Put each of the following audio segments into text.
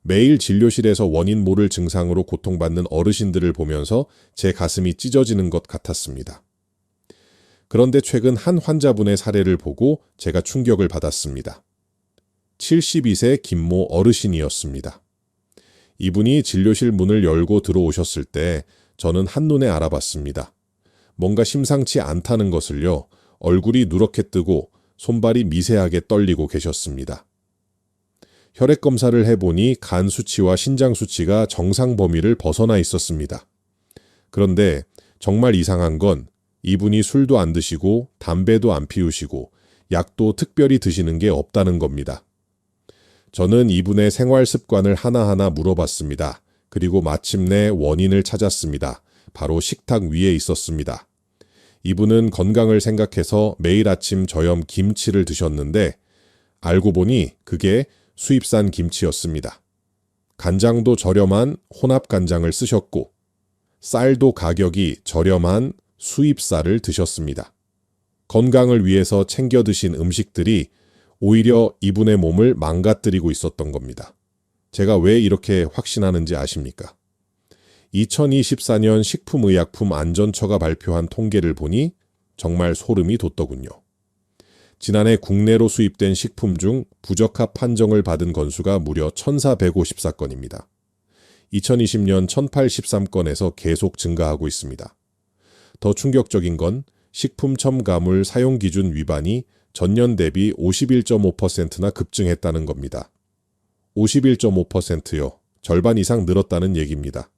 매일 진료실에서 원인 모를 증상으로 고통받는 어르신들을 보면서 제 가슴이 찢어지는 것 같았습니다. 그런데 최근 한 환자분의 사례를 보고 제가 충격을 받았습니다. 72세 김모 어르신이었습니다. 이분이 진료실 문을 열고 들어오셨을 때 저는 한눈에 알아봤습니다. 뭔가 심상치 않다는 것을요, 얼굴이 누렇게 뜨고 손발이 미세하게 떨리고 계셨습니다. 혈액 검사를 해보니 간 수치와 신장 수치가 정상 범위를 벗어나 있었습니다. 그런데 정말 이상한 건 이분이 술도 안 드시고 담배도 안 피우시고 약도 특별히 드시는 게 없다는 겁니다. 저는 이분의 생활 습관을 하나하나 물어봤습니다. 그리고 마침내 원인을 찾았습니다. 바로 식탁 위에 있었습니다. 이분은 건강을 생각해서 매일 아침 저염 김치를 드셨는데 알고 보니 그게 수입산 김치였습니다. 간장도 저렴한 혼합 간장을 쓰셨고 쌀도 가격이 저렴한 수입쌀을 드셨습니다. 건강을 위해서 챙겨 드신 음식들이 오히려 이분의 몸을 망가뜨리고 있었던 겁니다. 제가 왜 이렇게 확신하는지 아십니까? 2024년 식품의약품안전처가 발표한 통계를 보니 정말 소름이 돋더군요. 지난해 국내로 수입된 식품 중 부적합 판정을 받은 건수가 무려 1,454건입니다. 2020년 1,083건에서 계속 증가하고 있습니다. 더 충격적인 건 식품 첨가물 사용 기준 위반이 전년 대비 51.5%나 급증했다는 겁니다. 51.5%요. 절반 이상 늘었다는 얘기입니다.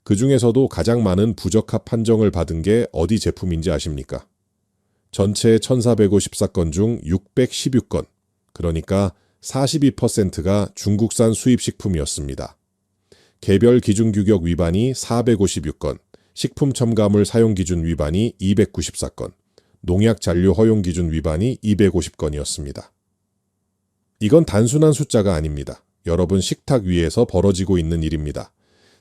그 중에서도 가장 많은 부적합 판정을 받은 게 어디 제품인지 아십니까? 전체 1,454건 중 616건, 그러니까 42%가 중국산 수입식품이었습니다. 개별 기준 규격 위반이 456건, 식품 첨가물 사용 기준 위반이 294건, 농약 잔류 허용 기준 위반이 250건이었습니다. 이건 단순한 숫자가 아닙니다. 여러분 식탁 위에서 벌어지고 있는 일입니다.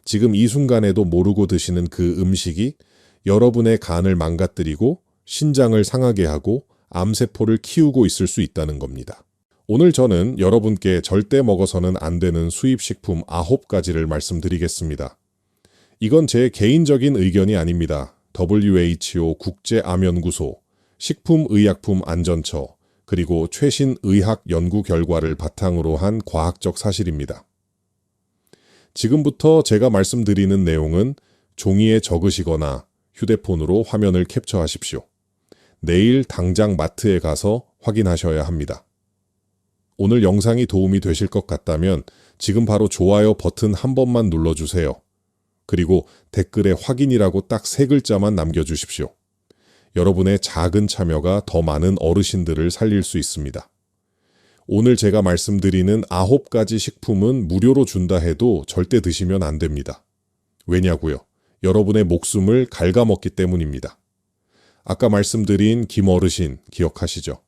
지금 이 순간에도 모르고 드시는 그 음식이 여러분의 간을 망가뜨리고 신장을 상하게 하고 암세포를 키우고 있을 수 있다는 겁니다. 오늘 저는 여러분께 절대 먹어서는 안 되는 수입식품 9가지를 말씀드리겠습니다. 이건 제 개인적인 의견이 아닙니다. WHO 국제암연구소, 식품의약품안전처, 그리고 최신 의학 연구 결과를 바탕으로 한 과학적 사실입니다. 지금부터 제가 말씀드리는 내용은 종이에 적으시거나 휴대폰으로 화면을 캡처하십시오. 내일 당장 마트에 가서 확인하셔야 합니다. 오늘 영상이 도움이 되실 것 같다면 지금 바로 좋아요 버튼 한 번만 눌러주세요. 그리고 댓글에 확인이라고 딱 3글자만 남겨주십시오. 여러분의 작은 참여가 더 많은 어르신들을 살릴 수 있습니다. 오늘 제가 말씀드리는 9가지 식품은 무료로 준다 해도 절대 드시면 안 됩니다. 왜냐고요? 여러분의 목숨을 갉아먹기 때문입니다. 아까 말씀드린 김 어르신 기억하시죠?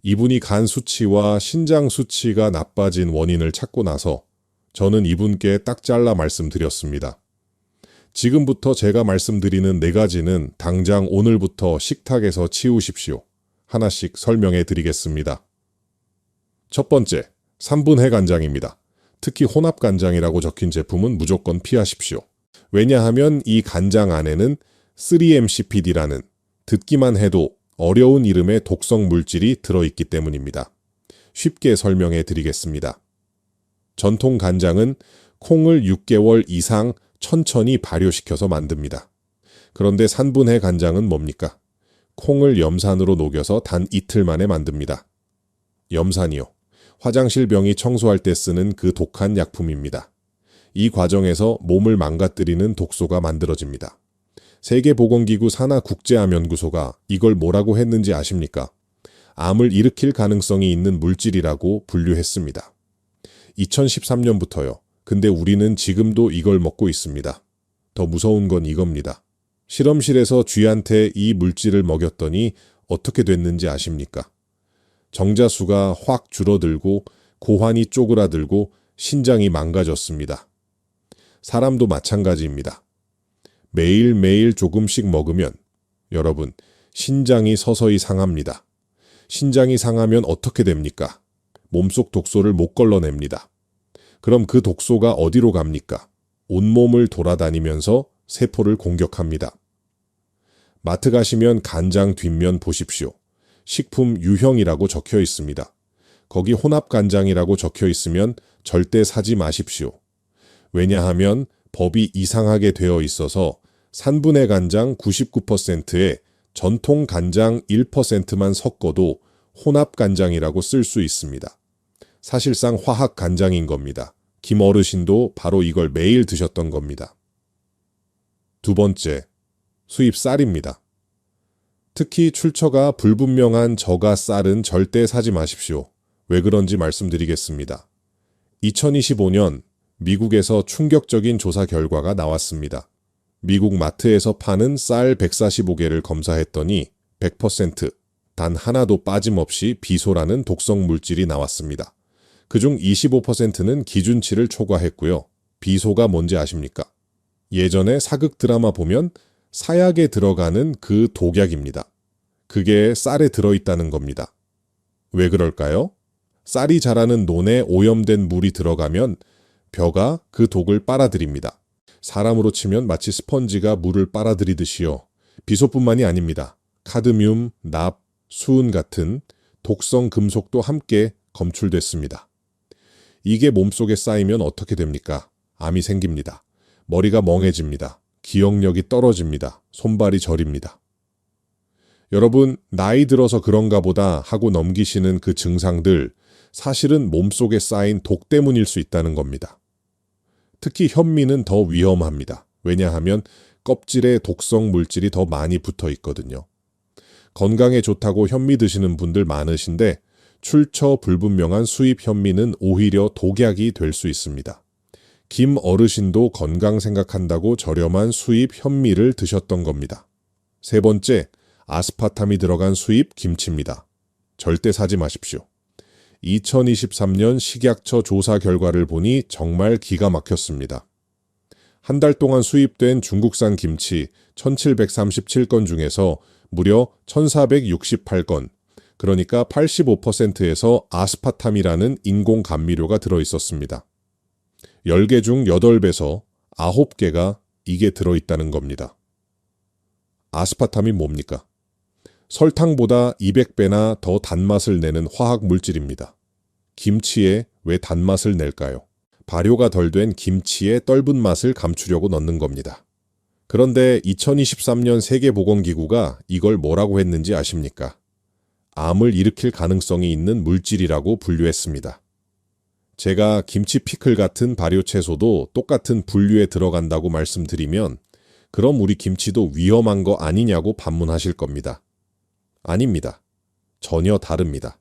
이분이 간 수치와 신장 수치가 나빠진 원인을 찾고 나서 저는 이분께 딱 잘라 말씀드렸습니다. 지금부터 제가 말씀드리는 4가지는 당장 오늘부터 식탁에서 치우십시오. 하나씩 설명해 드리겠습니다. 첫 번째, 3분해 간장입니다. 특히 혼합 간장이라고 적힌 제품은 무조건 피하십시오. 왜냐하면 이 간장 안에는 3-MCPD라는 듣기만 해도 어려운 이름의 독성 물질이 들어있기 때문입니다. 쉽게 설명해 드리겠습니다. 전통 간장은 콩을 6개월 이상 천천히 발효시켜서 만듭니다. 그런데 3분해 간장은 뭡니까? 콩을 염산으로 녹여서 단 이틀 만에 만듭니다. 염산이요. 화장실 병이 청소할 때 쓰는 그 독한 약품입니다. 이 과정에서 몸을 망가뜨리는 독소가 만들어집니다. 세계보건기구 산하국제암연구소가 이걸 뭐라고 했는지 아십니까? 암을 일으킬 가능성이 있는 물질이라고 분류했습니다. 2013년부터요. 근데 우리는 지금도 이걸 먹고 있습니다. 더 무서운 건 이겁니다. 실험실에서 쥐한테 이 물질을 먹였더니 어떻게 됐는지 아십니까? 정자수가 확 줄어들고 고환이 쪼그라들고 신장이 망가졌습니다. 사람도 마찬가지입니다. 매일매일 조금씩 먹으면 여러분 신장이 서서히 상합니다. 신장이 상하면 어떻게 됩니까? 몸속 독소를 못 걸러냅니다. 그럼 그 독소가 어디로 갑니까? 온몸을 돌아다니면서 세포를 공격합니다. 마트 가시면 간장 뒷면 보십시오. 식품 유형이라고 적혀 있습니다. 거기 혼합 간장이라고 적혀 있으면 절대 사지 마십시오. 왜냐하면 법이 이상하게 되어 있어서 산분해 간장 99%에 전통 간장 1%만 섞어도 혼합 간장이라고 쓸 수 있습니다. 사실상 화학 간장인 겁니다. 김 어르신도 바로 이걸 매일 드셨던 겁니다. 두 번째, 수입 쌀입니다. 특히 출처가 불분명한 저가 쌀은 절대 사지 마십시오. 왜 그런지 말씀드리겠습니다. 2025년 미국에서 충격적인 조사 결과가 나왔습니다. 미국 마트에서 파는 쌀 145개를 검사했더니 100% 단 하나도 빠짐없이 비소라는 독성 물질이 나왔습니다. 그중 25%는 기준치를 초과했고요. 비소가 뭔지 아십니까? 예전에 사극 드라마 보면 사약에 들어가는 그 독약입니다. 그게 쌀에 들어있다는 겁니다. 왜 그럴까요? 쌀이 자라는 논에 오염된 물이 들어가면 벼가 그 독을 빨아들입니다. 사람으로 치면 마치 스펀지가 물을 빨아들이듯이요. 비소뿐만이 아닙니다. 카드뮴, 납, 수은 같은 독성 금속도 함께 검출됐습니다. 이게 몸속에 쌓이면 어떻게 됩니까? 암이 생깁니다. 머리가 멍해집니다. 기억력이 떨어집니다. 손발이 저립니다. 여러분, 나이 들어서 그런가 보다 하고 넘기시는 그 증상들, 사실은 몸속에 쌓인 독 때문일 수 있다는 겁니다. 특히 현미는 더 위험합니다. 왜냐하면 껍질에 독성 물질이 더 많이 붙어 있거든요. 건강에 좋다고 현미 드시는 분들 많으신데 출처 불분명한 수입 현미는 오히려 독약이 될 수 있습니다. 김 어르신도 건강 생각한다고 저렴한 수입 현미를 드셨던 겁니다. 세 번째, 아스파탐이 들어간 수입 김치입니다. 절대 사지 마십시오. 2023년 식약처 조사 결과를 보니 정말 기가 막혔습니다. 한 달 동안 수입된 중국산 김치 1737건 중에서 무려 1468건, 그러니까 85%에서 아스파탐이라는 인공 감미료가 들어있었습니다. 10개 중 8배서 9개가 이게 들어있다는 겁니다. 아스파탐이 뭡니까? 설탕보다 200배나 더 단맛을 내는 화학 물질입니다. 김치에 왜 단맛을 낼까요? 발효가 덜 된 김치의 떫은 맛을 감추려고 넣는 겁니다. 그런데 2023년 세계보건기구가 이걸 뭐라고 했는지 아십니까? 암을 일으킬 가능성이 있는 물질이라고 분류했습니다. 제가 김치 피클 같은 발효 채소도 똑같은 분류에 들어간다고 말씀드리면 그럼 우리 김치도 위험한 거 아니냐고 반문하실 겁니다. 아닙니다. 전혀 다릅니다.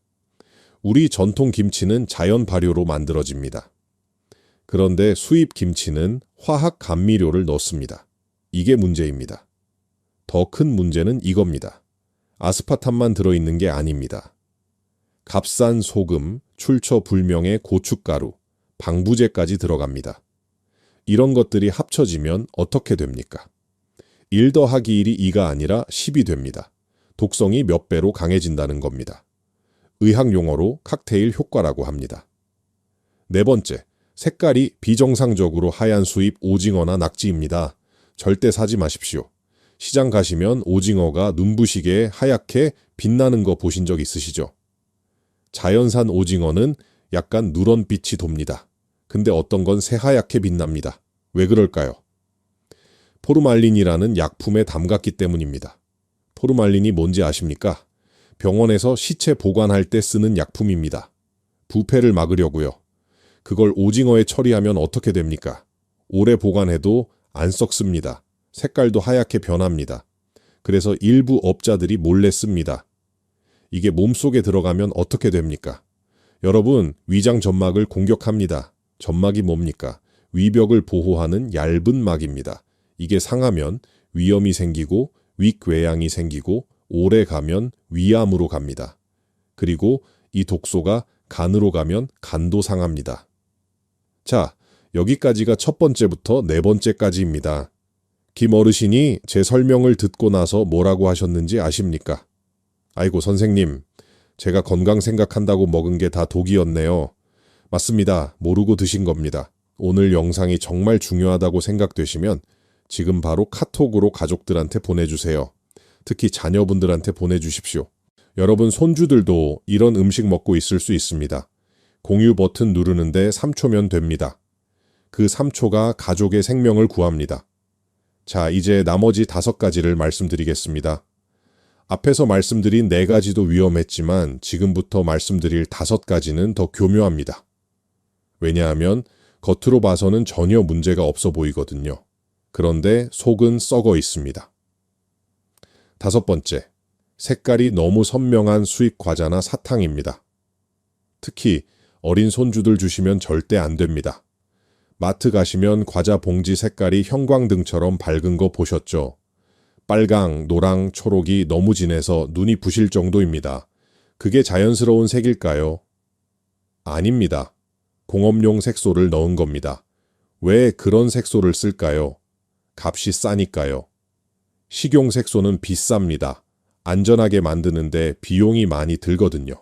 우리 전통 김치는 자연 발효로 만들어집니다. 그런데 수입 김치는 화학 감미료를 넣습니다. 이게 문제입니다. 더 큰 문제는 이겁니다. 아스파탐만 들어있는 게 아닙니다. 값싼 소금, 출처 불명의 고춧가루, 방부제까지 들어갑니다. 이런 것들이 합쳐지면 어떻게 됩니까? 1 더하기 1이 2가 아니라 10이 됩니다. 독성이 몇 배로 강해진다는 겁니다. 의학 용어로 칵테일 효과라고 합니다. 네 번째, 색깔이 비정상적으로 하얀 수입 오징어나 낙지입니다. 절대 사지 마십시오. 시장 가시면 오징어가 눈부시게 하얗게 빛나는 거 보신 적 있으시죠? 자연산 오징어는 약간 누런빛이 돕니다. 근데 어떤 건 새하얗게 빛납니다. 왜 그럴까요? 포르말린이라는 약품에 담갔기 때문입니다. 포르말린이 뭔지 아십니까? 병원에서 시체 보관할 때 쓰는 약품입니다. 부패를 막으려고요. 그걸 오징어에 처리하면 어떻게 됩니까? 오래 보관해도 안 썩습니다. 색깔도 하얗게 변합니다. 그래서 일부 업자들이 몰래 씁니다. 이게 몸속에 들어가면 어떻게 됩니까? 여러분, 위장 점막을 공격합니다. 점막이 뭡니까? 위벽을 보호하는 얇은 막입니다. 이게 상하면 위염이 생기고 윗궤양이 생기고 오래 가면 위암으로 갑니다. 그리고 이 독소가 간으로 가면 간도 상합니다. 자, 여기까지가 첫 번째부터 네 번째까지입니다. 김 어르신이 제 설명을 듣고 나서 뭐라고 하셨는지 아십니까? 아이고 선생님, 제가 건강 생각한다고 먹은 게 다 독이었네요. 맞습니다. 모르고 드신 겁니다. 오늘 영상이 정말 중요하다고 생각되시면 지금 바로 카톡으로 가족들한테 보내주세요. 특히 자녀분들한테 보내주십시오. 여러분 손주들도 이런 음식 먹고 있을 수 있습니다. 공유 버튼 누르는데 3초면 됩니다. 그 3초가 가족의 생명을 구합니다. 자, 이제 나머지 5가지를 말씀드리겠습니다. 앞에서 말씀드린 4가지도 위험했지만 지금부터 말씀드릴 5가지는 더 교묘합니다. 왜냐하면 겉으로 봐서는 전혀 문제가 없어 보이거든요. 그런데 속은 썩어 있습니다. 5번째, 색깔이 너무 선명한 수입 과자나 사탕입니다. 특히 어린 손주들 주시면 절대 안 됩니다. 마트 가시면 과자 봉지 색깔이 형광등처럼 밝은 거 보셨죠? 빨강, 노랑, 초록이 너무 진해서 눈이 부실 정도입니다. 그게 자연스러운 색일까요? 아닙니다. 공업용 색소를 넣은 겁니다. 왜 그런 색소를 쓸까요? 값이 싸니까요. 식용 색소는 비쌉니다. 안전하게 만드는데 비용이 많이 들거든요.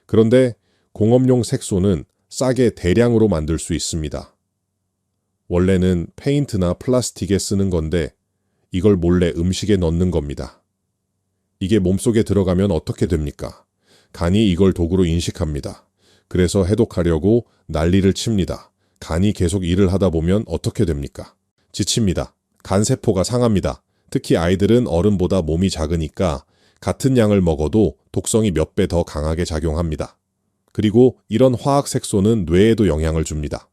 그런데 공업용 색소는 싸게 대량으로 만들 수 있습니다. 원래는 페인트나 플라스틱에 쓰는 건데 이걸 몰래 음식에 넣는 겁니다. 이게 몸속에 들어가면 어떻게 됩니까? 간이 이걸 도구로 인식합니다. 그래서 해독하려고 난리를 칩니다. 간이 계속 일을 하다 보면 어떻게 됩니까? 지칩니다. 간세포가 상합니다. 특히 아이들은 어른보다 몸이 작으니까 같은 양을 먹어도 독성이 몇 배 더 강하게 작용합니다. 그리고 이런 화학 색소는 뇌에도 영향을 줍니다.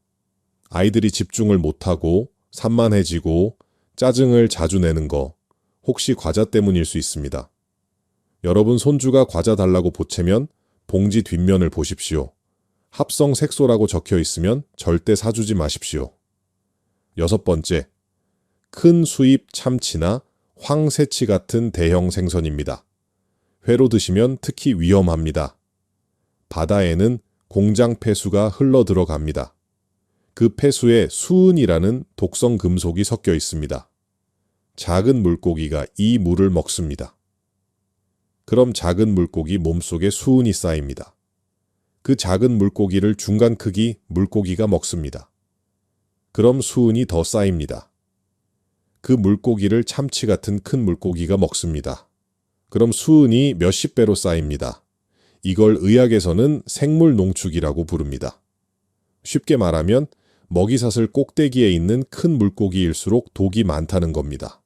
아이들이 집중을 못하고 산만해지고 짜증을 자주 내는 거 혹시 과자 때문일 수 있습니다. 여러분 손주가 과자 달라고 보채면 봉지 뒷면을 보십시오. 합성 색소라고 적혀 있으면 절대 사주지 마십시오. 6번째, 큰 수입 참치나 황새치 같은 대형 생선입니다. 회로 드시면 특히 위험합니다. 바다에는 공장 폐수가 흘러 들어갑니다. 그 폐수에 수은이라는 독성 금속이 섞여 있습니다. 작은 물고기가 이 물을 먹습니다. 그럼 작은 물고기 몸속에 수은이 쌓입니다. 그 작은 물고기를 중간 크기 물고기가 먹습니다. 그럼 수은이 더 쌓입니다. 그 물고기를 참치 같은 큰 물고기가 먹습니다. 그럼 수은이 몇십 배로 쌓입니다. 이걸 의학에서는 생물 농축이라고 부릅니다. 쉽게 말하면 먹이사슬 꼭대기에 있는 큰 물고기일수록 독이 많다는 겁니다.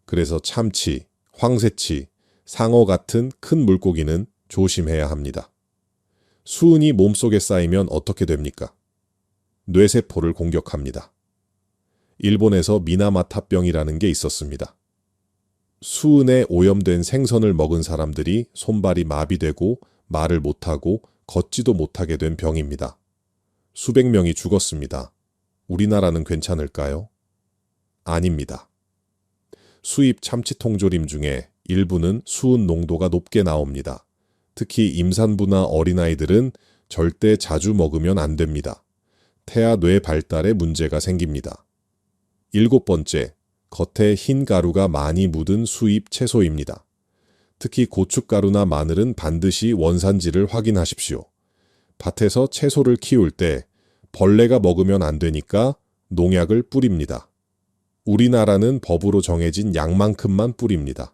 그래서 참치, 황새치, 상어 같은 큰 물고기는 조심해야 합니다. 수은이 몸속에 쌓이면 어떻게 됩니까? 뇌세포를 공격합니다. 일본에서 미나마타병이라는 게 있었습니다. 수은에 오염된 생선을 먹은 사람들이 손발이 마비되고 말을 못하고 걷지도 못하게 된 병입니다. 수백 명이 죽었습니다. 우리나라는 괜찮을까요? 아닙니다. 수입 참치 통조림 중에 일부는 수은 농도가 높게 나옵니다. 특히 임산부나 어린아이들은 절대 자주 먹으면 안 됩니다. 태아 뇌 발달에 문제가 생깁니다. 7번째, 겉에 흰 가루가 많이 묻은 수입 채소입니다. 특히 고춧가루나 마늘은 반드시 원산지를 확인하십시오. 밭에서 채소를 키울 때 벌레가 먹으면 안 되니까 농약을 뿌립니다. 우리나라는 법으로 정해진 양만큼만 뿌립니다.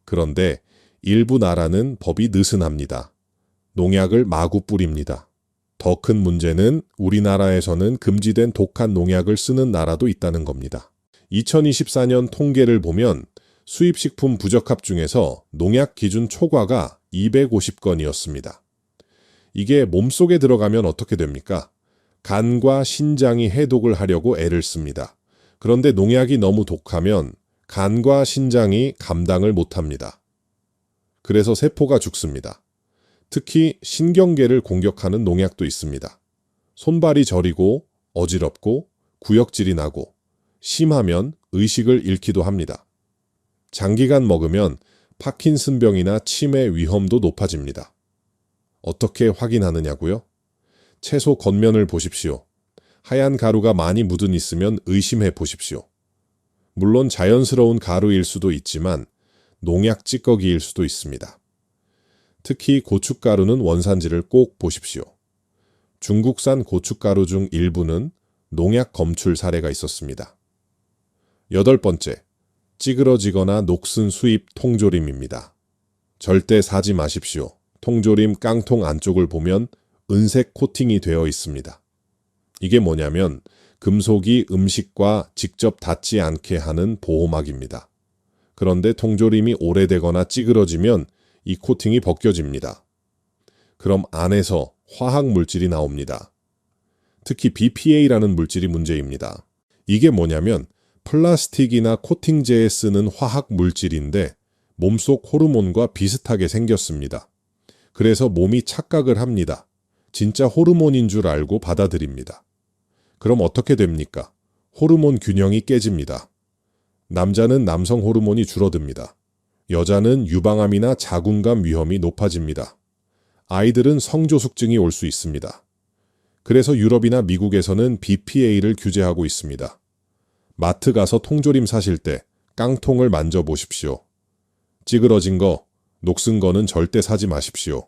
그런데 일부 나라는 법이 느슨합니다. 농약을 마구 뿌립니다. 더 큰 문제는 우리나라에서는 금지된 독한 농약을 쓰는 나라도 있다는 겁니다. 2024년 통계를 보면 수입식품 부적합 중에서 농약 기준 초과가 250건이었습니다. 이게 몸속에 들어가면 어떻게 됩니까? 간과 신장이 해독을 하려고 애를 씁니다. 그런데 농약이 너무 독하면 간과 신장이 감당을 못합니다. 그래서 세포가 죽습니다. 특히 신경계를 공격하는 농약도 있습니다. 손발이 저리고 어지럽고 구역질이 나고 심하면 의식을 잃기도 합니다. 장기간 먹으면 파킨슨병이나 치매 위험도 높아집니다. 어떻게 확인하느냐고요? 채소 겉면을 보십시오. 하얀 가루가 많이 묻은 있으면 의심해 보십시오. 물론 자연스러운 가루일 수도 있지만 농약 찌꺼기일 수도 있습니다. 특히 고춧가루는 원산지를 꼭 보십시오. 중국산 고춧가루 중 일부는 농약 검출 사례가 있었습니다. 8번째, 찌그러지거나 녹슨 수입 통조림입니다. 절대 사지 마십시오. 통조림 깡통 안쪽을 보면 은색 코팅이 되어 있습니다. 이게 뭐냐면 금속이 음식과 직접 닿지 않게 하는 보호막입니다. 그런데 통조림이 오래되거나 찌그러지면 이 코팅이 벗겨집니다. 그럼 안에서 화학 물질이 나옵니다. 특히 BPA라는 물질이 문제입니다. 이게 뭐냐면 플라스틱이나 코팅제에 쓰는 화학 물질인데 몸속 호르몬과 비슷하게 생겼습니다. 그래서 몸이 착각을 합니다. 진짜 호르몬인 줄 알고 받아들입니다. 그럼 어떻게 됩니까? 호르몬 균형이 깨집니다. 남자는 남성 호르몬이 줄어듭니다. 여자는 유방암이나 자궁감 위험이 높아집니다. 아이들은 성조숙증이 올 수 있습니다. 그래서 유럽이나 미국에서는 BPA를 규제하고 있습니다. 마트 가서 통조림 사실 때 깡통을 만져보십시오. 찌그러진 거, 녹슨 거는 절대 사지 마십시오.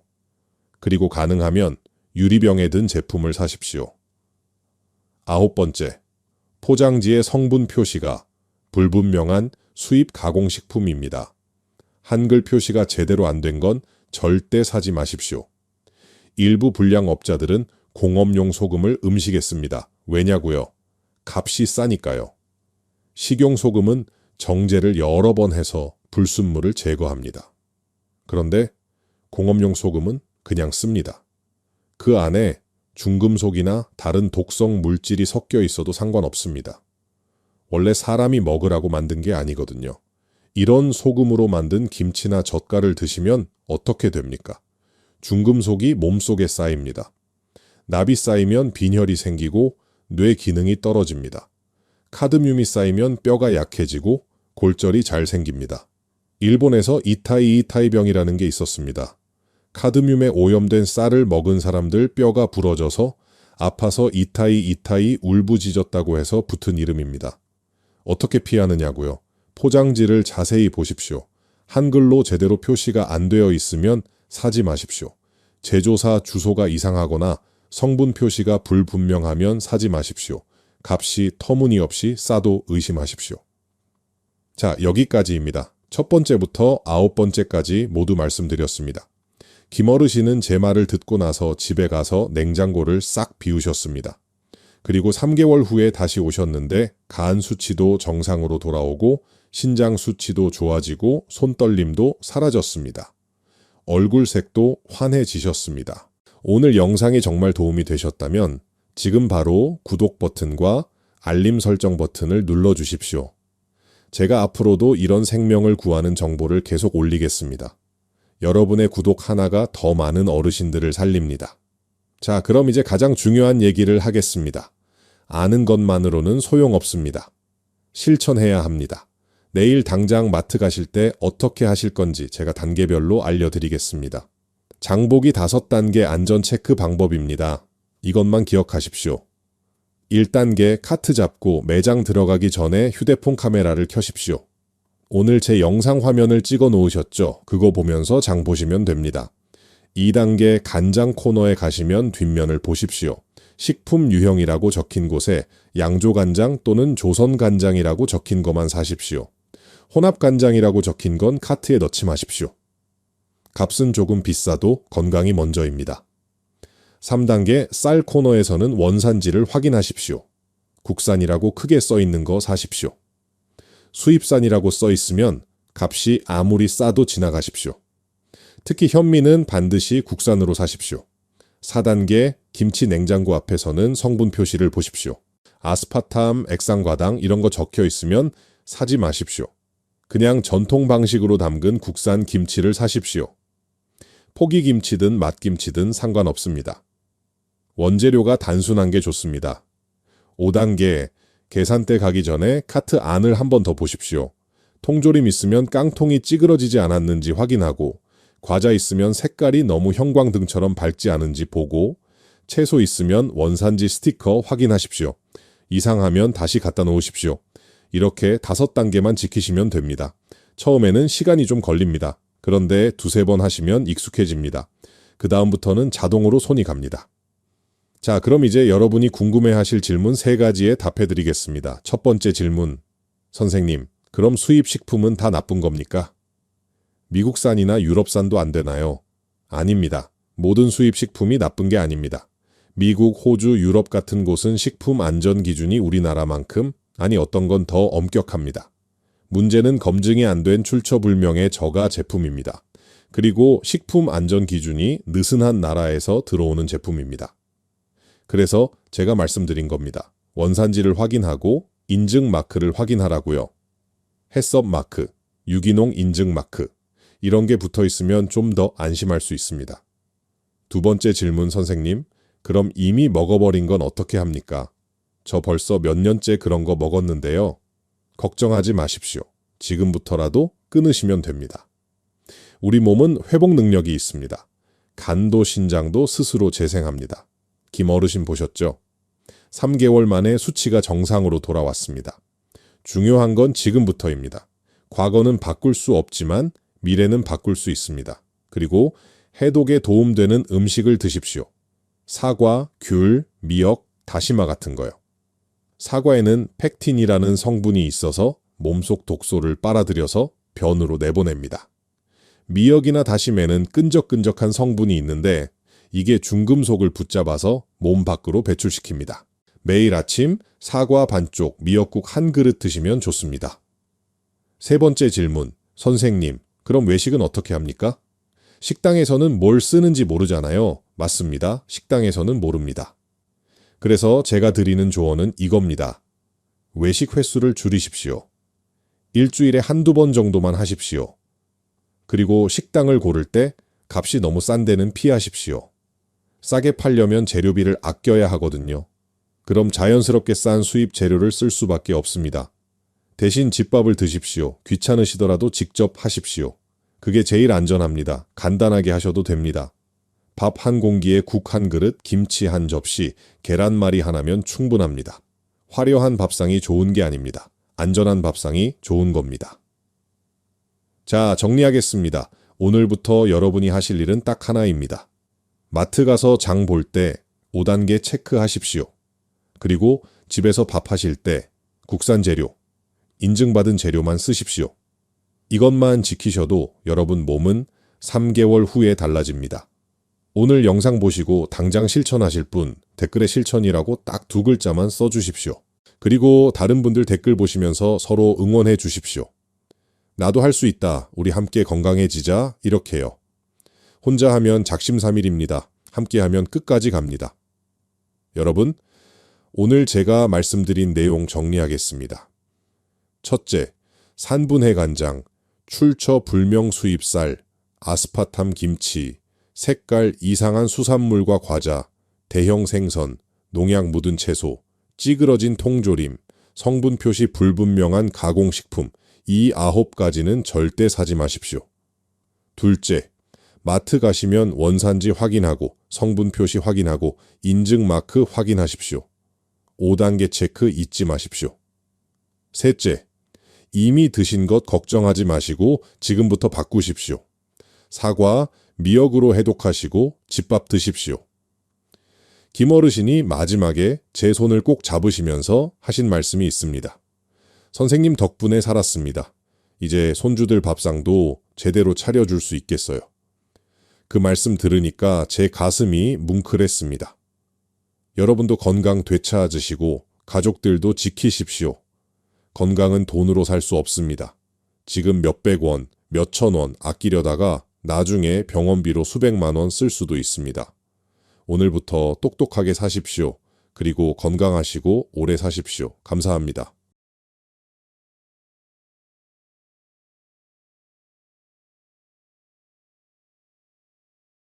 그리고 가능하면 유리병에 든 제품을 사십시오. 9번째, 포장지의 성분 표시가 불분명한 수입 가공식품입니다. 한글 표시가 제대로 안 된 건 절대 사지 마십시오. 일부 불량업자들은 공업용 소금을 음식에 씁니다. 왜냐고요? 값이 싸니까요. 식용소금은 정제를 여러 번 해서 불순물을 제거합니다. 그런데 공업용 소금은 그냥 씁니다. 그 안에 중금속이나 다른 독성 물질이 섞여 있어도 상관없습니다. 원래 사람이 먹으라고 만든 게 아니거든요. 이런 소금으로 만든 김치나 젓갈을 드시면 어떻게 됩니까? 중금속이 몸속에 쌓입니다. 납이 쌓이면 빈혈이 생기고 뇌 기능이 떨어집니다. 카드뮴이 쌓이면 뼈가 약해지고 골절이 잘 생깁니다. 일본에서 이타이병이라는 게 있었습니다. 카드뮴에 오염된 쌀을 먹은 사람들 뼈가 부러져서 아파서 이타이 울부짖었다고 해서 붙은 이름입니다. 어떻게 피하느냐고요? 포장지를 자세히 보십시오. 한글로 제대로 표시가 안 되어 있으면 사지 마십시오. 제조사 주소가 이상하거나 성분 표시가 불분명하면 사지 마십시오. 값이 터무니없이 싸도 의심하십시오. 자, 여기까지입니다. 첫 번째부터 9번째까지 모두 말씀드렸습니다. 김어르신은 제 말을 듣고 나서 집에 가서 냉장고를 싹 비우셨습니다. 그리고 3개월 후에 다시 오셨는데 간 수치도 정상으로 돌아오고 신장 수치도 좋아지고 손떨림도 사라졌습니다. 얼굴색도 환해지셨습니다. 오늘 영상이 정말 도움이 되셨다면 지금 바로 구독 버튼과 알림 설정 버튼을 눌러주십시오. 제가 앞으로도 이런 생명을 구하는 정보를 계속 올리겠습니다. 여러분의 구독 하나가 더 많은 어르신들을 살립니다. 자, 그럼 이제 가장 중요한 얘기를 하겠습니다. 아는 것만으로는 소용없습니다. 실천해야 합니다. 내일 당장 마트 가실 때 어떻게 하실 건지 제가 단계별로 알려드리겠습니다. 장보기 5단계 안전 체크 방법입니다. 이것만 기억하십시오. 1단계 카트 잡고 매장 들어가기 전에 휴대폰 카메라를 켜십시오. 오늘 제 영상 화면을 찍어 놓으셨죠? 그거 보면서 장 보시면 됩니다. 2단계 간장 코너에 가시면 뒷면을 보십시오. 식품 유형이라고 적힌 곳에 양조간장 또는 조선간장이라고 적힌 것만 사십시오. 혼합간장이라고 적힌 건 카트에 넣지 마십시오. 값은 조금 비싸도 건강이 먼저입니다. 3단계 쌀 코너에서는 원산지를 확인하십시오. 국산이라고 크게 써 있는 거 사십시오. 수입산이라고 써 있으면 값이 아무리 싸도 지나가십시오. 특히 현미는 반드시 국산으로 사십시오. 4단계 김치 냉장고 앞에서는 성분 표시를 보십시오. 아스파탐, 액상과당 이런 거 적혀 있으면 사지 마십시오. 그냥 전통 방식으로 담근 국산 김치를 사십시오. 포기김치든 맛김치든 상관없습니다. 원재료가 단순한 게 좋습니다. 5단계 계산대 가기 전에 카트 안을 한 번 더 보십시오. 통조림 있으면 깡통이 찌그러지지 않았는지 확인하고 과자 있으면 색깔이 너무 형광등처럼 밝지 않은지 보고 채소 있으면 원산지 스티커 확인하십시오. 이상하면 다시 갖다 놓으십시오. 이렇게 5단계만 지키시면 됩니다. 처음에는 시간이 좀 걸립니다. 그런데 2-3번 하시면 익숙해집니다. 그 다음부터는 자동으로 손이 갑니다. 자, 그럼 이제 여러분이 궁금해하실 질문 3가지에 답해드리겠습니다. 첫 번째 질문. 선생님, 그럼 수입 식품은 다 나쁜 겁니까? 미국산이나 유럽산도 안 되나요? 아닙니다. 모든 수입 식품이 나쁜 게 아닙니다. 미국, 호주, 유럽 같은 곳은 식품 안전 기준이 우리나라만큼, 아니 어떤 건 더 엄격합니다. 문제는 검증이 안 된 출처불명의 저가 제품입니다. 그리고 식품 안전 기준이 느슨한 나라에서 들어오는 제품입니다. 그래서 제가 말씀드린 겁니다. 원산지를 확인하고 인증 마크를 확인하라고요. 해썹 마크, 유기농 인증 마크, 이런 게 붙어 있으면 좀 더 안심할 수 있습니다. 두 번째 질문 선생님, 그럼 이미 먹어버린 건 어떻게 합니까? 저 벌써 몇 년째 그런 거 먹었는데요. 걱정하지 마십시오. 지금부터라도 끊으시면 됩니다. 우리 몸은 회복 능력이 있습니다. 간도 신장도 스스로 재생합니다. 김 어르신 보셨죠? 3개월 만에 수치가 정상으로 돌아왔습니다. 중요한 건 지금부터입니다. 과거는 바꿀 수 없지만 미래는 바꿀 수 있습니다. 그리고 해독에 도움되는 음식을 드십시오. 사과, 귤, 미역, 다시마 같은 거요. 사과에는 펙틴이라는 성분이 있어서 몸속 독소를 빨아들여서 변으로 내보냅니다. 미역이나 다시마에는 끈적끈적한 성분이 있는데 이게 중금속을 붙잡아서 몸 밖으로 배출시킵니다. 매일 아침 사과 반쪽, 미역국 한 그릇 드시면 좋습니다. 세 번째 질문. 선생님, 그럼 외식은 어떻게 합니까? 식당에서는 뭘 쓰는지 모르잖아요. 맞습니다. 식당에서는 모릅니다. 그래서 제가 드리는 조언은 이겁니다. 외식 횟수를 줄이십시오. 일주일에 한두 번 정도만 하십시오. 그리고 식당을 고를 때 값이 너무 싼 데는 피하십시오. 싸게 팔려면 재료비를 아껴야 하거든요. 그럼 자연스럽게 싼 수입 재료를 쓸 수밖에 없습니다. 대신 집밥을 드십시오. 귀찮으시더라도 직접 하십시오. 그게 제일 안전합니다. 간단하게 하셔도 됩니다. 밥 한 공기에 국 한 그릇, 김치 한 접시, 계란말이 하나면 충분합니다. 화려한 밥상이 좋은 게 아닙니다. 안전한 밥상이 좋은 겁니다. 자, 정리하겠습니다. 오늘부터 여러분이 하실 일은 딱 하나입니다. 마트 가서 장 볼 때 5단계 체크하십시오. 그리고 집에서 밥 하실 때 국산 재료, 인증받은 재료만 쓰십시오. 이것만 지키셔도 여러분 몸은 3개월 후에 달라집니다. 오늘 영상 보시고 당장 실천하실 분 댓글에 실천이라고 딱 2글자만 써주십시오. 그리고 다른 분들 댓글 보시면서 서로 응원해 주십시오. 나도 할 수 있다. 우리 함께 건강해지자. 이렇게요. 혼자 하면 작심삼일입니다. 함께 하면 끝까지 갑니다. 여러분, 오늘 제가 말씀드린 내용 정리하겠습니다. 첫째, 산분해 간장, 출처 불명 수입쌀, 아스파탐 김치, 색깔 이상한 수산물과 과자, 대형 생선, 농약 묻은 채소, 찌그러진 통조림, 성분 표시 불분명한 가공식품, 이 9가지는 절대 사지 마십시오. 둘째, 마트 가시면 원산지 확인하고 성분 표시 확인하고 인증 마크 확인하십시오. 5단계 체크 잊지 마십시오. 셋째, 이미 드신 것 걱정하지 마시고 지금부터 바꾸십시오. 사과, 미역으로 해독하시고 집밥 드십시오. 김 어르신이 마지막에 제 손을 꼭 잡으시면서 하신 말씀이 있습니다. 선생님 덕분에 살았습니다. 이제 손주들 밥상도 제대로 차려줄 수 있겠어요. 그 말씀 들으니까 제 가슴이 뭉클했습니다. 여러분도 건강 되찾으시고 가족들도 지키십시오. 건강은 돈으로 살 수 없습니다. 지금 몇백 원, 몇천 원 아끼려다가 나중에 병원비로 수백만 원 쓸 수도 있습니다. 오늘부터 똑똑하게 사십시오. 그리고 건강하시고 오래 사십시오. 감사합니다.